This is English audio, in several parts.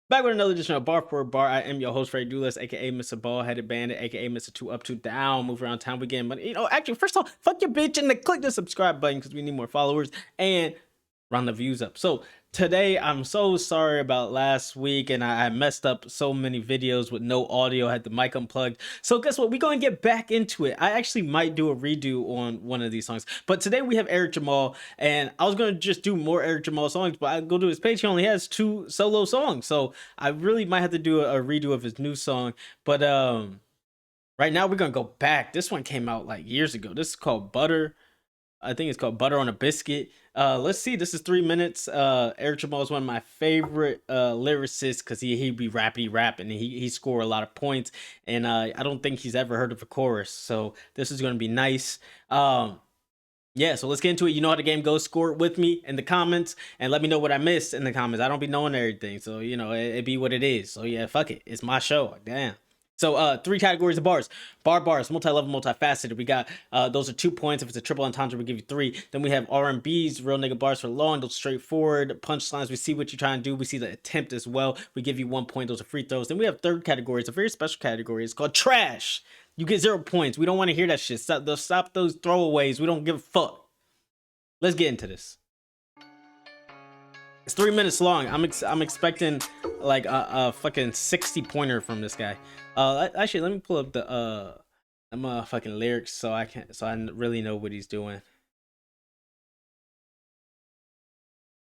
Back with another edition of Bar for Bar. I am your host, Ray Doulis, aka Mr. Ball-Headed Bandit, aka Mr. 2 Up 2 Down. Move around town, we getting money. Actually, first off, fuck your bitch and then click the subscribe button because we need more followers and round the views up. So today, I'm so sorry about last week, and I messed up so many videos with no audio. I had the mic unplugged. So guess what? We're going to get back into it. I actually might do a redo on one of these songs. But today we have Eric Jamal, and I was going to just do more Eric Jamal songs, but I go to his page. He only has 2 solo songs. So I really might have to do a redo of his new song. But right now we're going to go back. This one came out like years ago. This is called Butter. I think it's called Butter on a Biscuit. Let's see. This is 3 minutes. Eric Jamal is one of my favorite lyricists because he be rapping and he score a lot of points. And I don't think he's ever heard of a chorus. So this is going to be nice. Yeah, so let's get into it. You know how the game goes. Score it with me in the comments and let me know what I missed in the comments. I don't be knowing everything. So, it be what it is. So, yeah, fuck it. It's my show. Damn. So 3 categories of bars. Bars, multi-level, multifaceted. We got those are 2 points. If it's a triple entendre, we give you 3. Then we have R&Bs, real nigga bars for long. Those straightforward punchlines. We see what you're trying to do. We see the attempt as well. We give you 1 point. Those are free throws. Then we have third category. It's a very special category. It's called trash. You get 0 points. We don't want to hear that shit. Stop those throwaways. We don't give a fuck. Let's get into this. It's 3 minutes long. I'm expecting like a fucking 60-pointer from this guy. Actually, let me pull up the motherfucking lyrics so I really know what he's doing.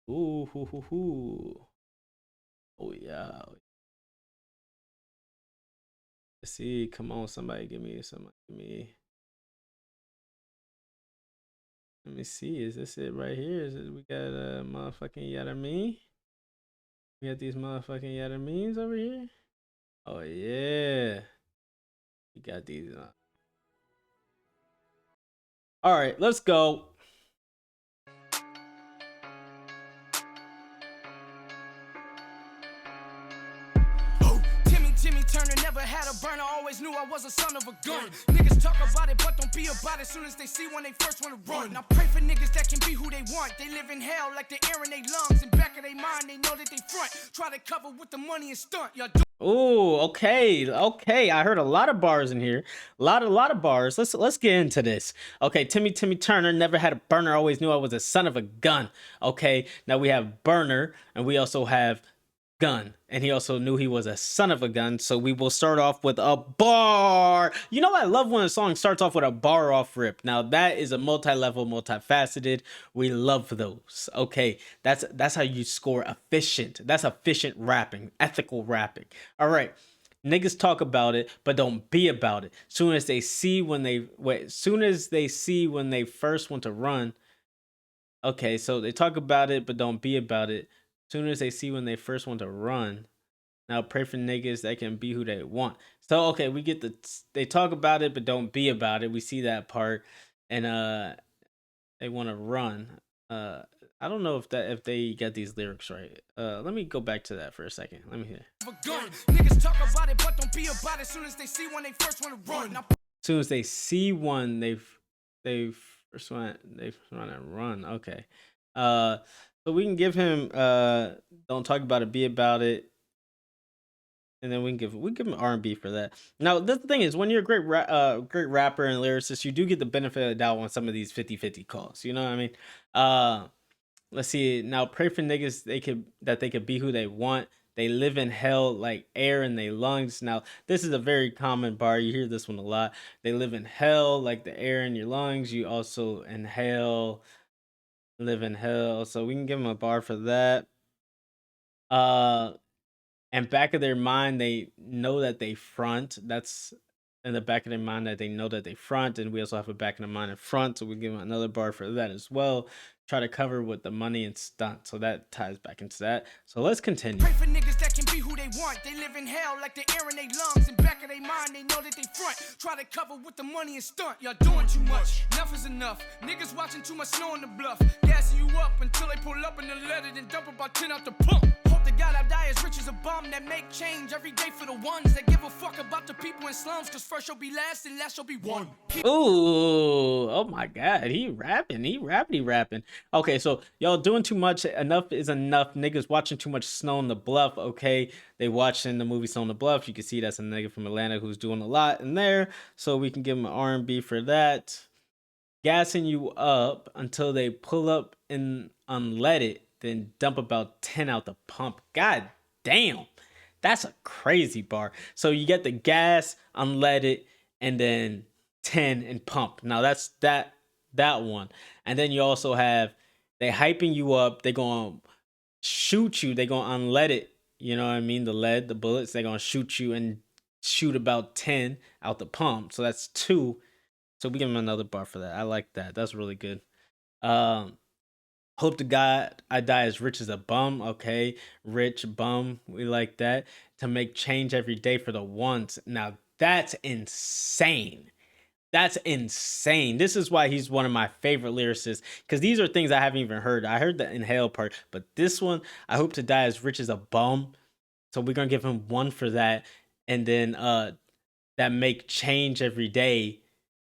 Ooh, hoo, hoo, hoo. Oh yeah. Let's see. Come on, somebody give me. Let me see. Is this it right here? Is it we got a motherfucking yada me? We got these motherfucking yada memes over here. Oh yeah. We got these. All right, let's go. Timmy Turner never had a burner, always knew I was a son of a gun. Niggas talk about it, but don't be about it. Soon as they see when they first wanna run. Now pray for niggas that can be who they want. They live in hell like the air in their lungs. In back of their mind, they know that they front. Try to cover with the money and stunt. Oh, okay. I heard a lot of bars in here. A lot of bars. Let's get into this. Okay, Timmy Turner never had a burner, always knew I was a son of a gun. Okay, now we have burner, and we also have gun, and he also knew he was a son of a gun. So we will start off with a bar. You know, I love when a song starts off with a bar off rip. Now that is a multi-level, multifaceted. We love those. Okay, that's how you score efficient. That's efficient rapping, ethical rapping. All right, niggas talk about it, but don't be about it. Soon as they see when they first want to run. Okay, so they talk about it, but don't be about it. Soon as they see when they first want to run. Now pray for niggas that can be who they want. So okay, we get they talk about it but don't be about it. We see that part, and they want to run. I don't know if they got these lyrics right. Let me go back to that for a second. Let me hear. Niggas talk about it but don't be about it. Soon as they see when they first want to run. Soon as they see one, they first want to run. Okay. So we can give him don't talk about it, be about it, and then we give him R&B for that. Now the thing is, when you're a great rapper and lyricist, you do get the benefit of the doubt on some of these 50-50 calls. You know what I mean? Let's see. Now pray for niggas they could be who they want. They live in hell like air in their lungs. Now this is a very common bar. You hear this one a lot. They live in hell like the air in your lungs. You also inhale. Live in hell, so we can give them a bar for that. And back of their mind, they know that they front. That's in the back of their mind that they know that they front, and we also have a back of the mind in front, so we give them another bar for that as well. Try to cover with the money and stunt, so that ties back into that. So let's continue. Pray for niggas that can be who they want. They live in hell like the air in their lungs. In back of their mind, they know that they front. Try to cover with the money and stunt. Y'all doing too much. Enough is enough. Niggas watching too much snow on the bluff. Gassing you up until they pull up in the letter, then dump about 10 out the pump. Hope to God I die as rich as a bomb. them that make change every day for the ones that give a fuck about the people in slums. Cause first you'll be last and last you'll be one. Ooh, oh my god, he rapping. Okay, so y'all doing too much. Enough is enough. Niggas watching too much Snow on the Bluff. Okay, they watching the movie Snow on the Bluff. You can see that's a nigga from Atlanta who's doing a lot in there. So we can give him an R&B for that. Gassing you up until they pull up and unlead it, then dump about 10 out the pump. God damn, that's a crazy bar. So you get the gas, unlead it, and then 10 and pump. Now that's that one. And then you also have they hyping you up, they gonna shoot you, they gonna unlead it. You know what I mean? The bullets, they gonna shoot you and shoot about 10 out the pump. So that's 2. So we give him another bar for that. I like that. That's really good. Hope to God I die as rich as a bum. Okay, rich bum. We like that. To make change every day for the ones. Now that's insane. That's insane. This is why he's one of my favorite lyricists, because these are things I haven't even heard. I heard the inhale part, but this one, I hope to die as rich as a bum. So we're gonna give him 1 for that, and then that make change every day.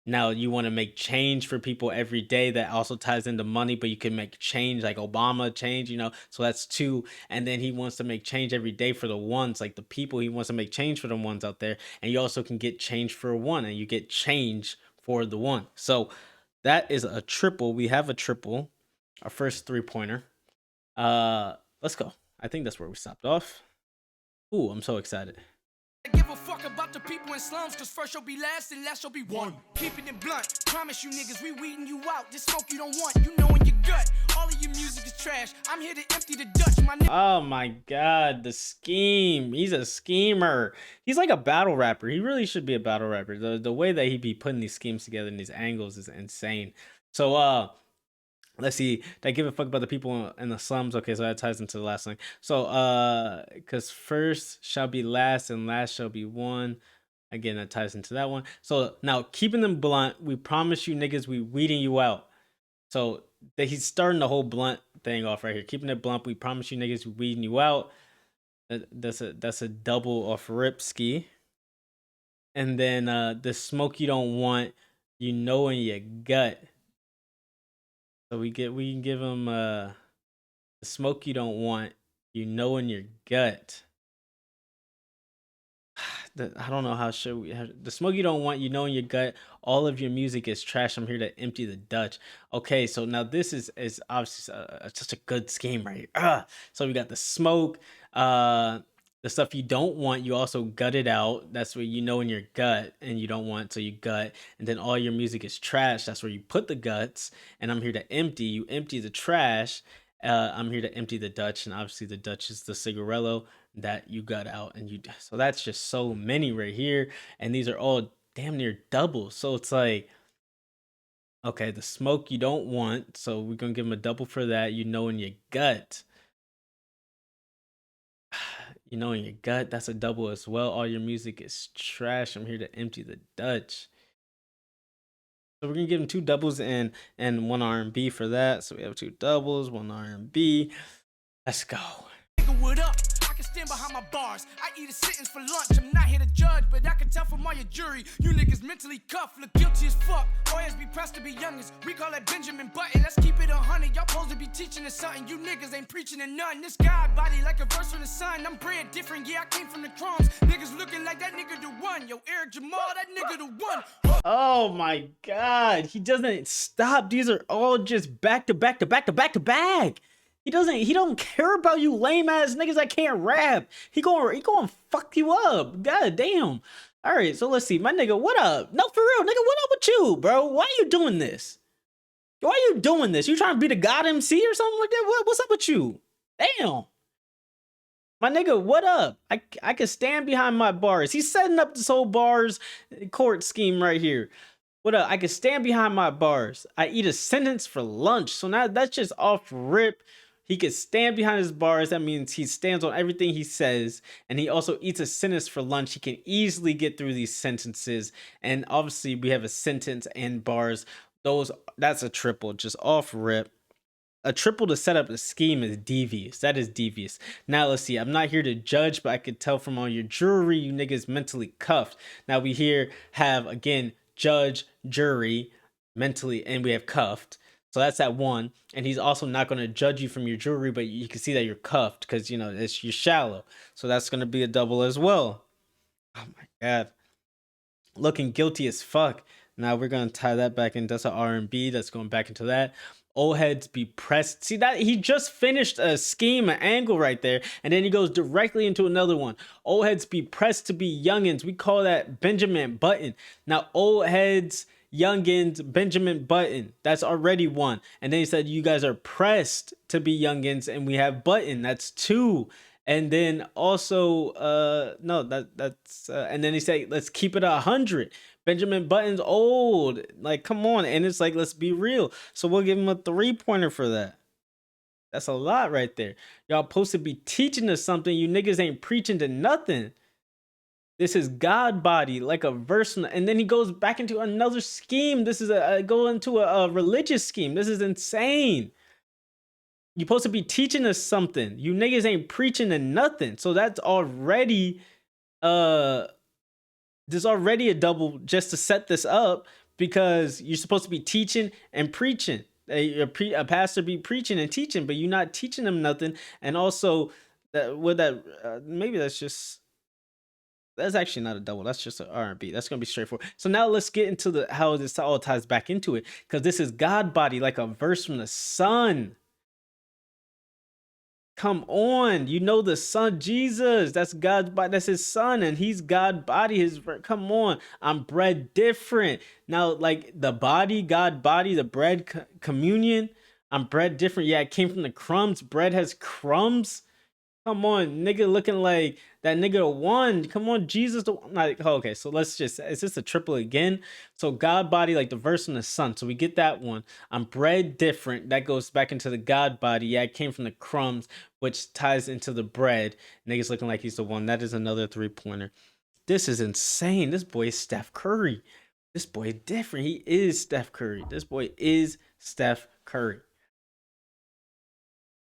Now you want to make change for people every day. That also ties into money, but you can make change like Obama change, so that's 2. And then he wants to make change every day for the ones, like the people. He wants to make change for the ones out there. And you also can get change for 1, and you get change for the 1. So that is a triple. We have a triple, our first 3-pointer. Let's go. I think that's where we stopped off. Ooh, I'm so excited. Give a fuck about the people in slums, cause first you'll be last and last you'll be one. Keeping it blunt, promise you niggas we weeding you out. This smoke you don't want, you know in your gut. All of your music is trash, I'm here to empty the Dutch, my nigga. Oh my god, the scheme. He's a schemer. He's like a battle rapper. He really should be a battle rapper. The way that he be putting these schemes together in these angles is insane. So let's see. They give a fuck about the people in the slums. Okay, so that ties into the last thing. So because first shall be last and last shall be one. Again, that ties into that one. So now keeping them blunt, we promise you niggas we weeding you out. So he's starting the whole blunt thing off right here. Keeping it blunt, we promise you niggas we weeding you out. That's a double off Ripski. And then the smoke you don't want, you know in your gut. So we can give him the smoke you don't want, you know in your gut. I don't know how should we have the smoke you don't want, you know in your gut. All of your music is trash. I'm here to empty the Dutch. Okay, so now this is obviously such a good scheme right here. So we got the smoke, the stuff you don't want, you also gut it out. That's where you know in your gut, and you don't want, so you gut. And then all your music is trash. That's where you put the guts. And I'm here to empty. You empty the trash. I'm here to empty the Dutch, and obviously the Dutch is the cigarello that you got out, and so that's just so many right here, and these are all damn near double. So it's like, okay, the smoke you don't want, so we're gonna give him a double for that. You know in your gut. You know in your gut, that's a double as well. All your music is trash. I'm here to empty the Dutch. So we're gonna give him 2 doubles and 1 R&B for that. So we have 2 doubles, 1 R&B. Let's go. Nigga, what up? I can stand behind my bars. I eat a sentence for lunch. I'm not here to judge, but I can tell from all your jury. You niggas mentally cuffed, look guilty as fuck. Lawyers be pressed to be youngest. We call that Benjamin Button. Let's keep it 100. Y'all supposed to be teaching us something. You niggas ain't preaching to none. This God body like a verse from the sun. I'm bred different. Yeah, I came from the crumbs. Niggas looking like that nigga the one. Yo, Eric Jamal, that nigga the one. Oh my god, he doesn't stop. These are all just back to back to back to back to back. He don't care about you lame ass niggas that can't rap. He going fuck you up. God damn. All right, so let's see. My nigga, what up? No, for real, nigga, what up with you, bro? Why you doing this? Why you doing this? You trying to be the God MC or something like that? What's up with you? Damn. My nigga, what up? I can stand behind my bars. He's setting up this whole bars court scheme right here. What up? I can stand behind my bars. I eat a sentence for lunch. So now that's just off rip. He can stand behind his bars. That means he stands on everything he says. And he also eats a sentence for lunch. He can easily get through these sentences. And obviously we have a sentence and bars. That's a triple, just off rip. a triple to set up a scheme is devious. That is devious. Now let's see. I'm not here to judge, but I could tell from all your jewelry, you niggas mentally cuffed. Now we here have again judge, jury, mentally, and we have cuffed. So that's that one. And he's also not going to judge you from your jewelry, but you can see that you're cuffed because you know you're shallow. So that's going to be a double as well. Oh my god, looking guilty as fuck. Now we're gonna tie that back in. That's an R&B. That's going back into that. Old heads be pressed. See that he just finished a scheme, an angle right there, and then he goes directly into another one. Old heads be pressed to be youngins. We call that Benjamin Button. Now old heads, youngins, Benjamin Button. That's already one. And then he said you guys are pressed to be youngins, and we have Button. That's two. And then also, no, that's and then he said, let's keep it 100. Benjamin Button's old. Like, come on. And it's like, let's be real. So we'll give him a 3-pointer for that. That's a lot right there. Y'all supposed to be teaching us something. You niggas ain't preaching to nothing. This is God body, like a verse. And then he goes back into another scheme. This is go into a religious scheme. This is insane. You supposed to be teaching us something. You niggas ain't preaching to nothing. So that's already there's already a double just to set this up because you're supposed to be teaching and preaching. A pastor be preaching and teaching, but you're not teaching them nothing. And also maybe that's actually not a double. That's just an R&B. That's gonna be straightforward. So now let's get into how this all ties back into it, because this is God body, like a verse from the Son. Come on, you know the Son Jesus. That's God's body. That's His Son, and He's God body. Come on, I'm bread different. Now, like the body, God body, the bread communion. I'm bread different. Yeah, it came from the crumbs. Bread has crumbs. Come on, nigga, looking like that nigga one. Come on, Jesus. Okay, so is this a triple again? So God body, like the verse in the Son. So we get that one. I'm bread different. That goes back into the God body. Yeah, it came from the crumbs, which ties into the bread. Nigga's looking like he's the one. That is another 3-pointer. This is insane. This boy is Steph Curry. This boy is different. He is Steph Curry. This boy is Steph Curry.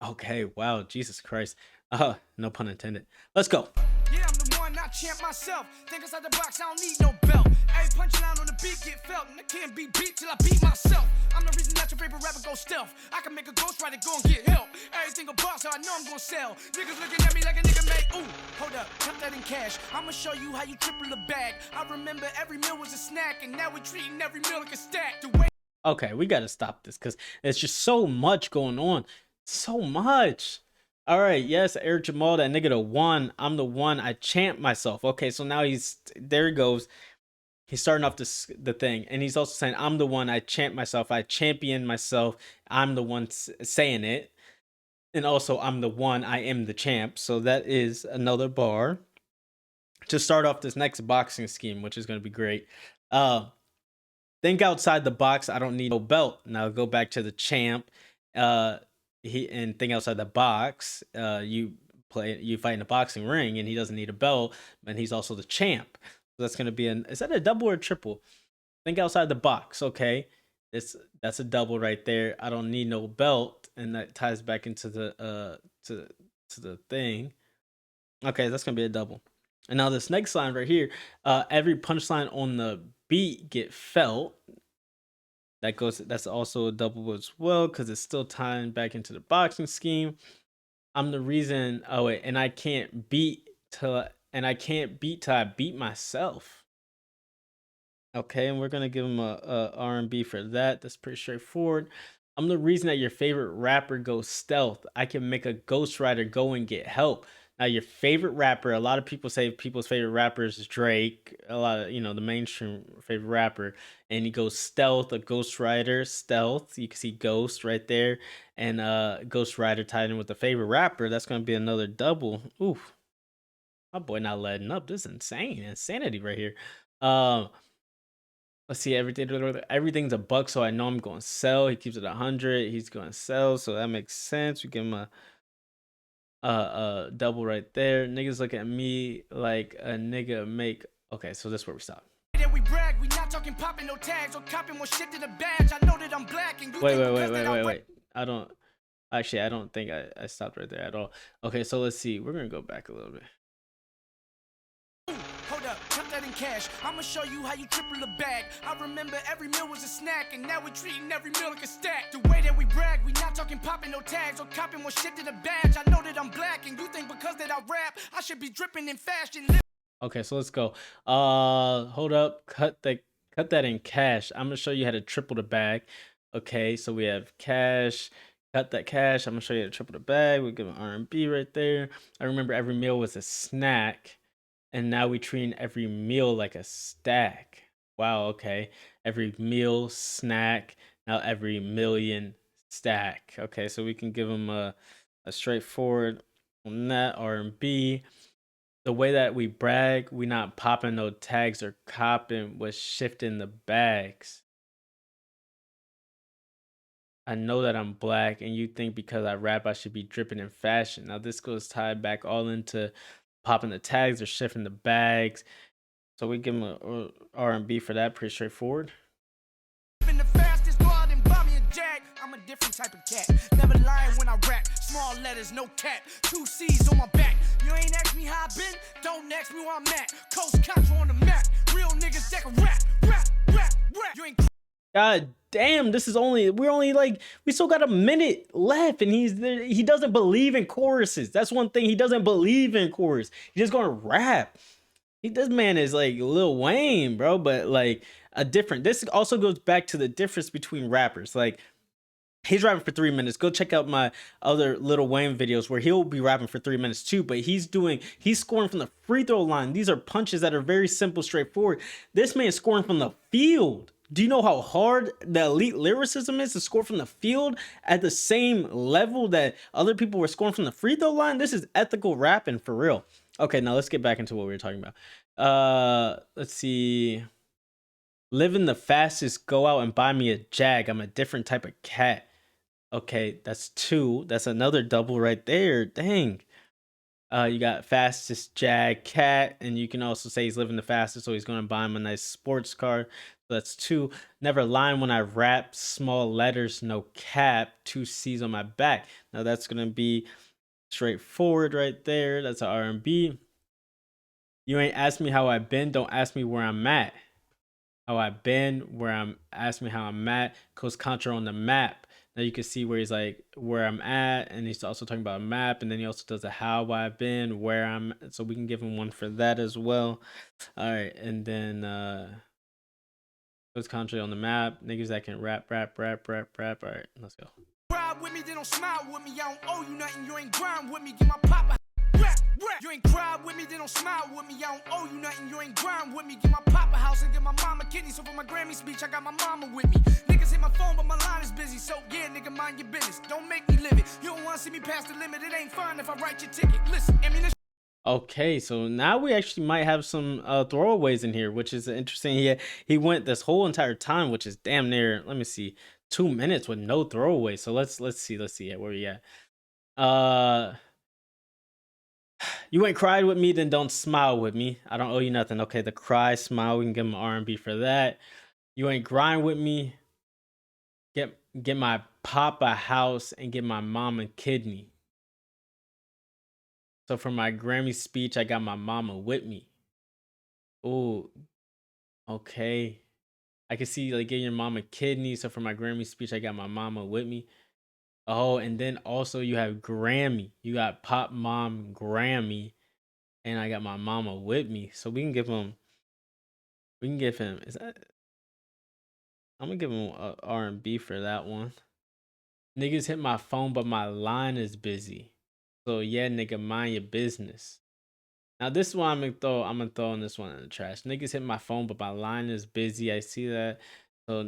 Okay, wow, Jesus Christ. No pun intended. Let's go. Yeah, I'm the one, not champ myself. Think outside the box, I don't need no belt. Hey, punchline on the beat get felt, and I can't be beat till I beat myself. I'm the reason that your favorite rapper go stealth. I can make a ghost rider go and get help. Everything a boss, so I know I'm gonna sell. Niggas looking at me like a nigga made. Ooh, hold up, count that in cash. I'ma show you how you triple the bag. I remember every meal was a snack, and now we're treating every meal like a stack. Okay, we gotta stop this because there's just so much going on. So much. All right, yes, Eric Jamal, that nigga the one. I'm the one. I champ myself. Okay, so now there he goes. He's starting off the thing, and he's also saying, I'm the one. I champ myself. I champion myself. I'm the one saying it. And also, I'm the one. I am the champ. So that is another bar to start off this next boxing scheme, which is going to be great. Think outside the box. I don't need no belt. Now go back to the champ. Think outside the box. You fight in a boxing ring, and he doesn't need a belt, and he's also the champ. So that's gonna be is that a double or a triple? Think outside the box. Okay, that's a double right there. I don't need no belt, and that ties back into the to the thing. Okay, that's gonna be a double. And now this next line right here, every punchline on the beat get felt. That's also a double as well, because it's still tying back into the boxing scheme. I'm the reason. Oh wait, and I can't beat till I beat myself. Okay, and we're gonna give him a R&B for that. That's pretty straightforward. I'm the reason that your favorite rapper goes stealth. I can make a ghostwriter go and get help. Now, your favorite rapper, a lot of people say people's favorite rapper is Drake, a lot of, the mainstream favorite rapper, and he goes stealth, a ghostwriter, stealth. You can see ghost right there, and ghostwriter tied in with the favorite rapper. That's going to be another double. Oof. My boy not letting up. This is insanity right here. Let's see, everything's a buck, so I know I'm going to sell. He keeps it 100. He's going to sell, so that makes sense. We give him a double right there. Niggas look at me like a nigga make. Okay, so that's where we stop. We brag, we not talking popping no tags or copping more shit to the badge. I know that I'm black and you wait. I don't. Actually, I don't think I stopped right there at all. Okay, so let's see. We're gonna go back a little bit. Hold up, count that in cash. I'ma show you how you triple the bag. I remember every meal was a snack, and now we're treating every meal like a stack. The way that we brag, we not talking popping no tags or copping more shit than a badge. I know that I'm black, and you think because that I rap, I should be dripping in fashion. Okay, so let's go. Hold up. Cut that in cash. I'm gonna show you how to triple the bag. Okay, so we have cash. Cut that cash. I'm gonna show you how to triple the bag. We give an R&B right there. I remember every meal was a snack, and now we treating every meal like a stack. Wow. Okay, every meal snack. Now every million stack. Okay, so we can give them a straightforward on that R&B. The way that we brag, we not popping no tags or copping was shifting the bags. I know that I'm black, and you think because I rap, I should be dripping in fashion. Now this goes tied back all into popping the tags or shifting the bags. So we give him a R&B for that, pretty straightforward. The fastest, go out and buy me a jag. I'm a different type of cat. Never lying when I rap. Small letters, no cap. 2 C's on my back. You ain't ask me how I been, don't ask me where I'm at. Coast Contra on the map. Real niggas that can rap, rap, rap, rap. You ain't. God damn, we're only like, we still got a minute left, and he doesn't believe in choruses. That's one thing, he doesn't believe in chorus. He's just gonna rap. This man is like Lil Wayne, bro, but like this also goes back to the difference between rappers. Like, he's rapping for 3 minutes. Go check out my other Lil Wayne videos where he'll be rapping for 3 minutes too, but he's scoring from the free throw line. These are punches that are very simple, straightforward. This man is scoring from the field. Do you know how hard the elite lyricism is to score from the field at the same level that other people were scoring from the free throw line? This is ethical rapping for real. Okay, now let's get back into what we were talking about. Let's see. Living the fastest, go out and buy me a jag. I'm a different type of cat. Okay, that's 2. That's another double right there. Dang. You got fastest jag cat, and you can also say he's living the fastest, so he's going to buy him a nice sports car. So that's 2. Never lying when I rap. Small letters, no cap. 2 C's on my back. Now that's going to be straightforward right there. That's an R&B. You ain't asked me how I been. Don't ask me where I'm at. How I been, where I'm. Ask me how I'm at. Coast Contra on the map. Now you can see where he's like where I'm at, and he's also talking about a map, and then he also does a how I've been, where I'm. So we can give him one for that as well. All right, and then Coast Contra on the map. Niggas that can rap. All right, let's go. Ride with me, then don't smile with me. I don't owe you nothing, you ain't grind with me. Get my papa. Rap, rap. You ain't cry with me, then don't smile with me. I don't owe you nothing, you ain't grind with me. Get my papa house and get my mama kidney. So for my Grammy speech, I got my mama with me. Niggas hit my phone, but my line is busy. So yeah, nigga, mind your business. Don't make me live it. You don't wanna see me past the limit. It ain't fun if I write your ticket. Listen, ammunition. Okay, so now we actually might have some throwaways in here, which is interesting. He went this whole entire time, which is damn near, let me see, 2 minutes with no throwaway. So let's see where we at. You ain't cried with me, then don't smile with me. I don't owe you nothing. Okay, the cry, smile, we can give him R&B for that. You ain't grind with me. Get my papa house and get my mama kidney. So for my Grammy speech, I got my mama with me. Oh, okay. I can see like getting your mama kidney. So for my Grammy speech, I got my mama with me. Oh, and then also you have Grammy. You got Pop Mom Grammy, and I got my mama with me. So we can give him. We can give him. Is that? I'm gonna give him a R&B for that one. Niggas hit my phone, but my line is busy. So yeah, nigga, mind your business. Now this one I'm gonna throw in this one in the trash. Niggas hit my phone, but my line is busy. I see that. So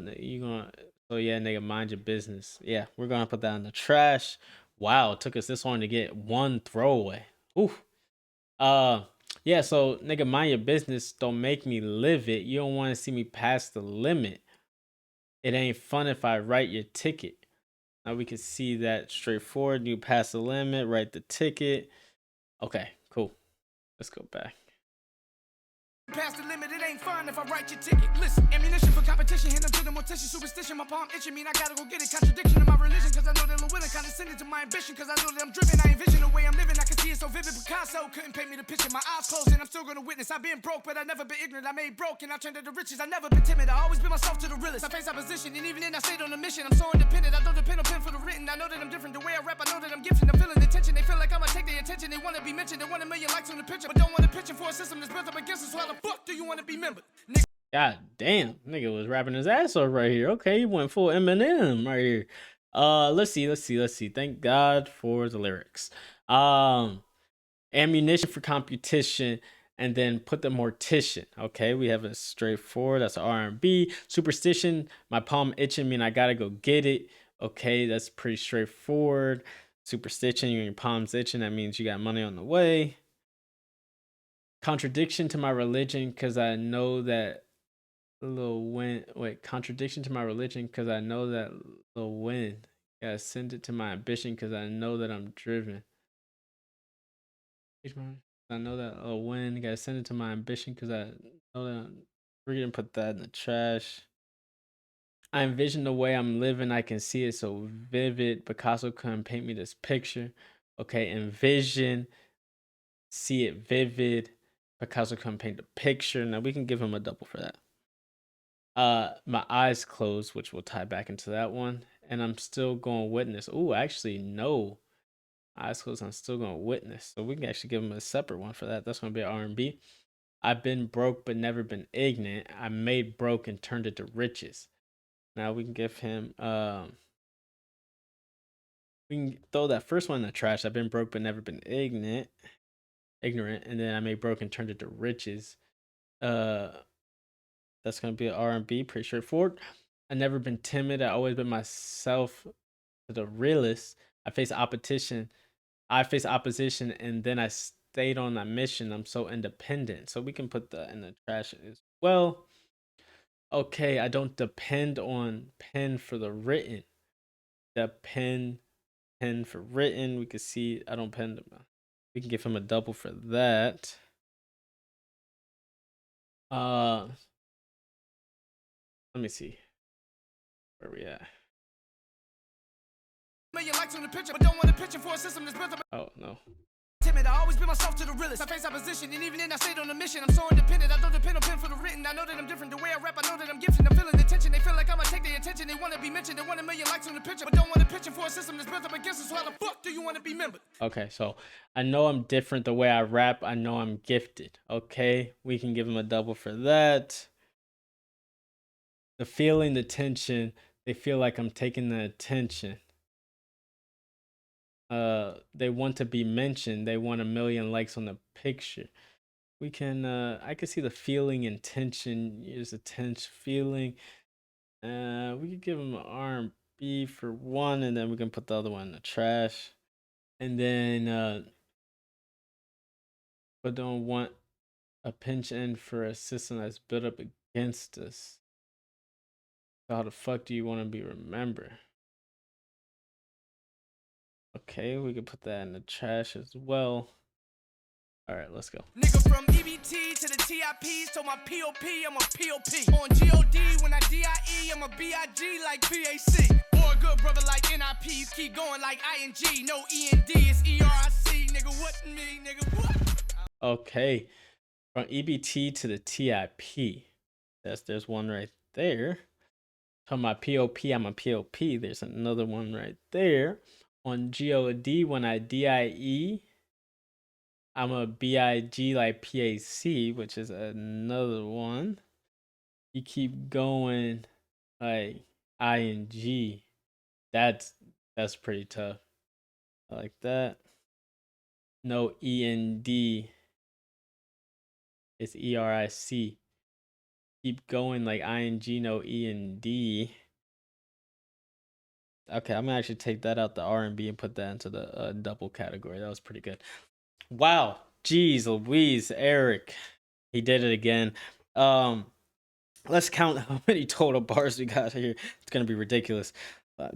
so yeah, nigga, mind your business. Yeah, we're gonna put that in the trash. Wow, it took us this long to get one throwaway. Ooh. Yeah, so nigga, mind your business. Don't make me live it. You don't want to see me pass the limit. It ain't fun if I write your ticket. Now we can see that straightforward. You pass the limit, write the ticket. Okay, cool. Let's go back. Past the limit, it ain't fun if I write your ticket. Listen, ammunition for competition, hand them to the mortician. Superstition, my palm itching, mean I gotta go get it. Contradiction to my religion, cause I know that I'm willing. Condescending to my ambition, cause I know that I'm driven. I envision the way I'm living, I can see it so vivid. Picasso couldn't paint me the picture. My eyes closed and I'm still gonna witness. I've been broke, but I've never been ignorant. I made broke and I turned to the riches. I never been timid, I always been myself to the realest. I face opposition, and even then I stayed on a mission. I'm so independent, I don't depend on pen for the written. I know that I'm different, the way I rap, I know that I'm gifted. I'm feeling the tension, they feel like I'ma take their attention. They wanna be mentioned, they want a million likes on the picture, but don't want a picture for a system that's built up against us. So how the fuck do you wanna be remembered? God damn, nigga was rapping his ass off right here. Okay, he went full Eminem right here. Let's see. Thank God for the lyrics. Ammunition for competition, and then put the mortician. Okay, we have a straightforward. That's R&B. Superstition. My palm itching, mean I gotta go get it. Okay, that's pretty straightforward. Superstition, your palm's itching. That means you got money on the way. Contradiction to my religion, because I know that Lil Win. Wait, contradiction to my religion, because I know that Lil Win. Gotta send it to my ambition, because I know that I'm driven. I know that Lil Win. Gotta send it to my ambition, because I know that we're gonna put that in the trash. I envision the way I'm living. I can see it so vivid. Picasso couldn't paint me this picture. Okay, envision, see it vivid. Picasso couldn't paint the picture. Now we can give him a double for that. My eyes closed, which will tie back into that one, and I'm still going witness. Oh, actually, no, eyes closed. I'm still going witness, so we can actually give him a separate one for that. That's gonna be R&B. I've been broke but never been ignorant. I made broke and turned it to riches. Now we can give him. We can throw that first one in the trash. I've been broke but never been ignorant, and then I made broke and turned it to riches. That's gonna be an R&B, pretty straightforward. I never been timid. I always been myself, to the realist. I face opposition. And then I stayed on that mission. I'm so independent. So we can put that in the trash as well. Okay, I don't depend on pen for the written. The pen for written. We can see I don't pen. We can give him a double for that. Let me see. Where we at? Million likes on the picture, but don't want a picture for a system that's built up. Oh no. Timid, I always been myself to the realest. I face opposition, and even then I stayed on a mission. I'm so independent, I don't depend on pen for the written. I know that I'm different, the way I rap, I know that I'm gifted. I'm feeling the tension, they feel like I'ma take their attention. They wanna be mentioned, they want a million likes on the picture, but don't want a picture for a system that's built up against us. So how the fuck do you wanna be remembered? Okay, so I know I'm different the way I rap. I know I'm gifted. Okay, we can give him a double for that. The feeling, the tension, they feel like I'm taking the attention. They want to be mentioned. They want a million likes on the picture. We can I can see the feeling and tension. Here's a tense feeling. We could give him an R&B for one, and then we can put the other one in the trash. And then but don't want a pinch end for a system that's built up against us. So how the fuck do you want to be remembered? Okay, we can put that in the trash as well. All right, let's go. Nigga from EBT to the TIPs, to my POP, I'm a POP. On GOD, when I DIE, I'm a BIG like PAC. Or a good brother like NIP, keep going like ING. No END, it's ERIC. Nigga, what me, nigga, what? Okay, from EBT to the TIP. There's one right there. On my POP, I'm a POP. There's another one right there. On GOD, when I DIE, I'm a BIG like PAC, which is another one. You keep going like ING. That's pretty tough. I like that. No END. It's ERIC. Keep going like ING, no END. Okay, I'm gonna actually take that out the R&B and put that into the double category. That was pretty good. Wow, jeez Louise, Eric, he did it again. Let's count how many total bars we got here. It's gonna be ridiculous.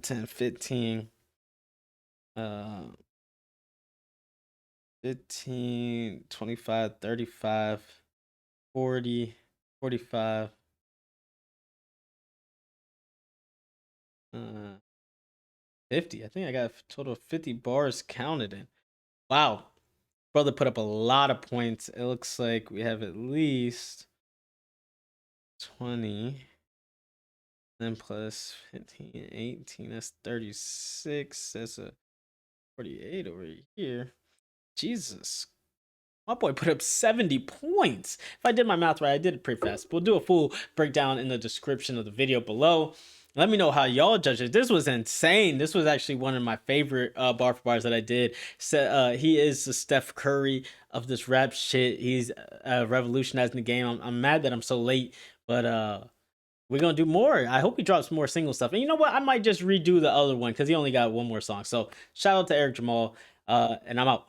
10, 15, 15, 25, 35, 40, 45. 50. I think I got a total of 50 bars counted in. Wow. Brother put up a lot of points. It looks like we have at least 20. Then plus 15, 18. That's 36. That's a 48 over here. Jesus. My boy put up 70 points. If I did my math right, I did it pretty fast. We'll do a full breakdown in the description of the video below. Let me know how y'all judge it. This was insane. This was actually one of my favorite bar for bars that I did. So, he is the Steph Curry of this rap shit. He's revolutionizing the game. I'm mad that I'm so late, but we're gonna do more. I hope he drops more single stuff. And you know what? I might just redo the other one because he only got one more song. So shout out to Eric Jamal. And I'm out.